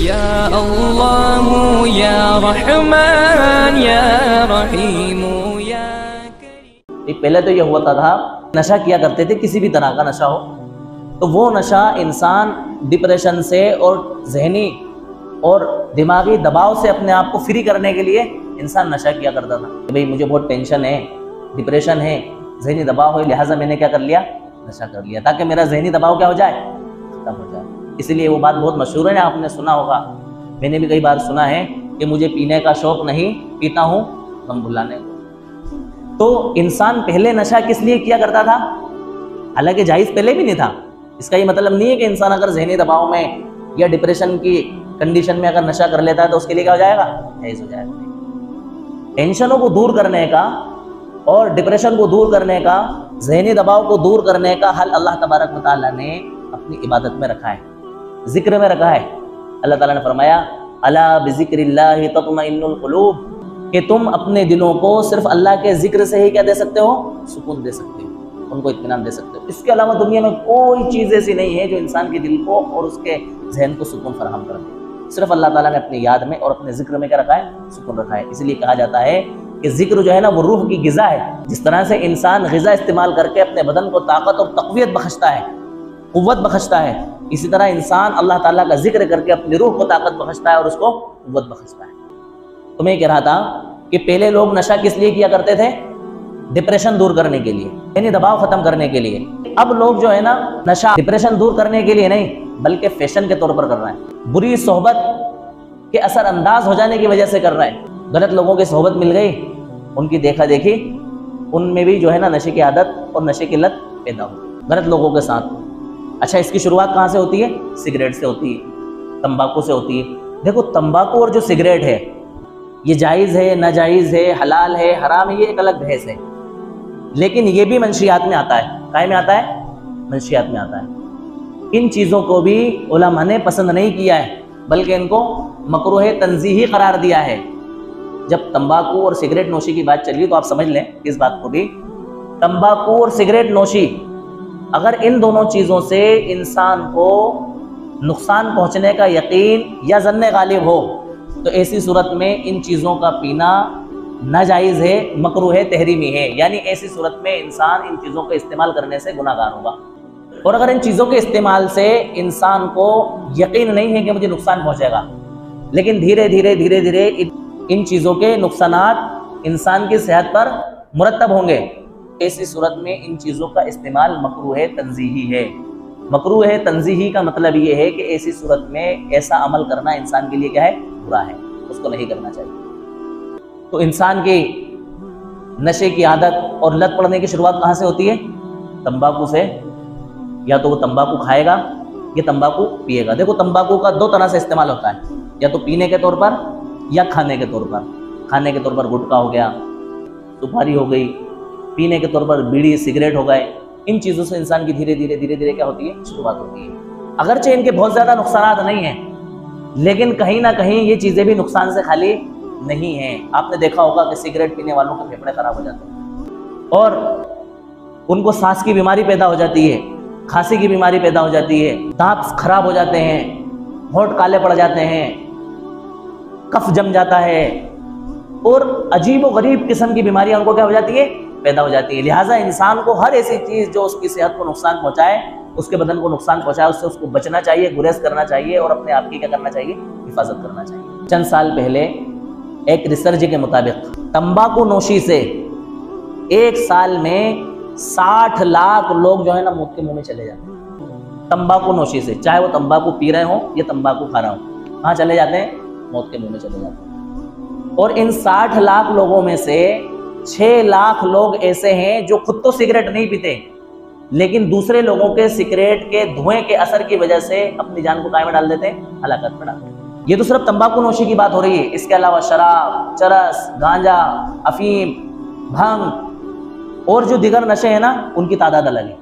یا اللہ یا رحمان یا رحیم یا کریم۔ پہلے تو یہ ہوتا تھا، نشہ کیا کرتے تھے، کسی بھی طرح کا نشہ ہو تو وہ نشہ انسان ڈپریشن سے اور ذہنی اور دماغی دباؤ سے اپنے آپ کو فری کرنے کے لیے انسان نشہ کیا کرتا تھا کہ بھئی مجھے بہت ٹینشن ہے، ڈپریشن ہے، ذہنی دباؤ ہے، لہٰذا میں نے کیا کر لیا، نشہ کر لیا تاکہ میرا ذہنی دباؤ کیا ہو جائے، ختم ہو جائے۔ اس لیے وہ بات بہت مشہور ہے، آپ نے سنا ہوگا، میں نے بھی کئی بار سنا ہے کہ مجھے پینے کا شوق نہیں، پیتا ہوں غم بھلانے کو۔ تو انسان پہلے نشہ کس لیے کیا کرتا تھا؟ حالانکہ جائز پہلے بھی نہیں تھا۔ اس کا یہ مطلب نہیں ہے کہ انسان اگر ذہنی دباؤ میں یا ڈپریشن کی کنڈیشن میں اگر نشہ کر لیتا ہے تو اس کے لیے کیا ہو جائے گا، جائز ہو جائے گا۔ ٹینشنوں کو دور کرنے کا اور ڈپریشن کو دور کرنے کا، ذہنی دباؤ کو دور کرنے کا حل اللہ تبارک و تعالیٰ نے اپنی عبادت میں رکھا ہے، ذکر میں رکھا ہے۔ اللہ تعالیٰ نے فرمایا الا بذکر اللہ تطمئن القلوب، کہ تم اپنے دلوں کو صرف اللہ کے ذکر سے ہی کیا دے سکتے ہو، سکون دے سکتے ہو، ان کو اطمینان دے سکتے ہو۔ اس کے علاوہ دنیا میں کوئی چیز ایسی نہیں ہے جو انسان کے دل کو اور اس کے ذہن کو سکون فراہم کر دے۔ صرف اللہ تعالیٰ نے اپنی یاد میں اور اپنے ذکر میں کیا رکھا ہے، سکون رکھا ہے۔ اس لیے کہا جاتا ہے کہ ذکر جو ہے نا وہ روح کی غذا ہے۔ جس طرح سے انسان غذا استعمال کر کے اپنے بدن کو طاقت اور تقویت بخشتا ہے، قوت بخشتا ہے، اسی طرح انسان اللہ تعالیٰ کا ذکر کر کے اپنی روح کو طاقت بخشتا ہے اور اس کو قوت بخشتا ہے۔ تو میں کہہ رہا تھا کہ پہلے لوگ نشہ کس لیے کیا کرتے تھے؟ ڈپریشن دور کرنے کے لیے، یعنی دباؤ ختم کرنے کے لیے۔ اب لوگ جو ہے نا نشہ ڈپریشن دور کرنے کے لیے نہیں بلکہ فیشن کے طور پر کر رہے ہیں، بری صحبت کے اثر انداز ہو جانے کی وجہ سے کر رہے ہیں۔ غلط لوگوں کی صحبت مل گئی، ان کی دیکھا دیکھی، ان میں بھی جو ہے نا نشے کی عادت اور نشے کی لت پیدا ہو غلط لوگوں کے ساتھ۔ اچھا، اس کی شروعات کہاں سے ہوتی ہے؟ سگریٹ سے ہوتی ہے، تمباکو سے ہوتی ہے۔ دیکھو تمباکو اور جو سگریٹ ہے یہ جائز ہے، ناجائز ہے، حلال ہے، حرام ہے، یہ ایک الگ بحث ہے، لیکن یہ بھی منشیات میں آتا ہے۔ کائے میں آتا ہے؟ منشیات میں آتا ہے۔ ان چیزوں کو بھی علماء نے پسند نہیں کیا ہے بلکہ ان کو مکروہ تنزیہی قرار دیا ہے۔ جب تمباکو اور سگریٹ نوشی کی بات چلی تو آپ سمجھ لیں اس بات کو بھی، تمباکو اور سگریٹ نوشی اگر ان دونوں چیزوں سے انسان کو نقصان پہنچنے کا یقین یا ظن غالب ہو تو ایسی صورت میں ان چیزوں کا پینا ناجائز ہے، مکروہ تحریمی ہے، یعنی ایسی صورت میں انسان ان چیزوں کا استعمال کرنے سے گناہ گار ہوگا۔ اور اگر ان چیزوں کے استعمال سے انسان کو یقین نہیں ہے کہ مجھے نقصان پہنچے گا، لیکن دھیرے دھیرے ان چیزوں کے نقصانات انسان کی صحت پر مرتب ہوں گے، ایسی صورت میں ان چیزوں کا استعمال مکروہ تنزیہی ہے۔ مکروہ تنزیہی کا مطلب یہ ہے کہ ایسی صورت میں ایسا عمل کرنا انسان کے لیے کیا ہے، برا ہے، اس کو نہیں کرنا چاہیے۔ تو انسان کی نشے کی عادت اور لت پڑنے کی شروعات کہاں سے ہوتی ہے؟ تمباکو سے۔ یا تو وہ تمباکو کھائے گا یا تمباکو پیے گا۔ دیکھو تمباکو کا دو طرح سے استعمال ہوتا ہے، یا تو پینے کے طور پر یا کھانے کے طور پر۔ کھانے کے طور پر گٹکا ہو گیا، سپاری ہو گئی، پینے کے طور پر بیڑی سگریٹ ہو گئے۔ ان چیزوں سے انسان کی دھیرے دھیرے کیا ہوتی ہے، شروعات ہوتی ہے۔ اگرچہ ان کے بہت زیادہ نقصانات نہیں ہیں لیکن کہیں نہ کہیں یہ چیزیں بھی نقصان سے خالی نہیں ہیں۔ آپ نے دیکھا ہوگا کہ سگریٹ پینے والوں کے پھیپھڑے خراب ہو جاتے ہیں اور ان کو سانس کی بیماری پیدا ہو جاتی ہے، کھانسی کی بیماری پیدا ہو جاتی ہے، دانت خراب ہو جاتے ہیں، ہونٹ کالے پڑ جاتے ہیں، کف جم جاتا ہے اور عجیب و غریب قسم کی بیماریاں ان کو کیا ہو جاتی ہے، پیدا ہو جاتی ہے۔ لہٰذا انسان کو ہر ایسی چیز جو اس کی صحت کو نقصان پہنچائے، اس کے بدن کو نقصان پہنچائے، اس سے اس کو بچنا چاہیے، گریز کرنا چاہیے اور اپنے آپ کی کیا کرنا چاہیے، حفاظت کرنا چاہیے۔ چند سال پہلے ایک ریسرچ کے مطابق تمباکو نوشی سے ایک سال میں 60 لاکھ لوگ جو ہے نا موت کے منہ میں چلے جاتے ہیں۔ تمباکو نوشی سے، چاہے وہ تمباکو پی رہے ہوں یا تمباکو کھا رہے ہوں، کہاں چلے جاتے ہیں؟ موت کے منہ میں چلے جاتے ہیں۔ اور ان 60 لاکھ لوگوں میں سے 6 لاکھ لوگ ایسے ہیں جو خود تو سگریٹ نہیں پیتے لیکن دوسرے لوگوں کے سگریٹ کے دھوئیں کے اثر کی وجہ سے اپنی جان کو کائے میں ڈال دیتے ہیں، ہلاکت میں ڈال دیتے ہیں۔ یہ تو صرف تمباکو نوشی کی بات ہو رہی ہے، اس کے علاوہ شراب، چرس، گانجا، افیم، بھنگ اور جو دیگر نشے ہیں نا ان کی تعداد الگ ہے۔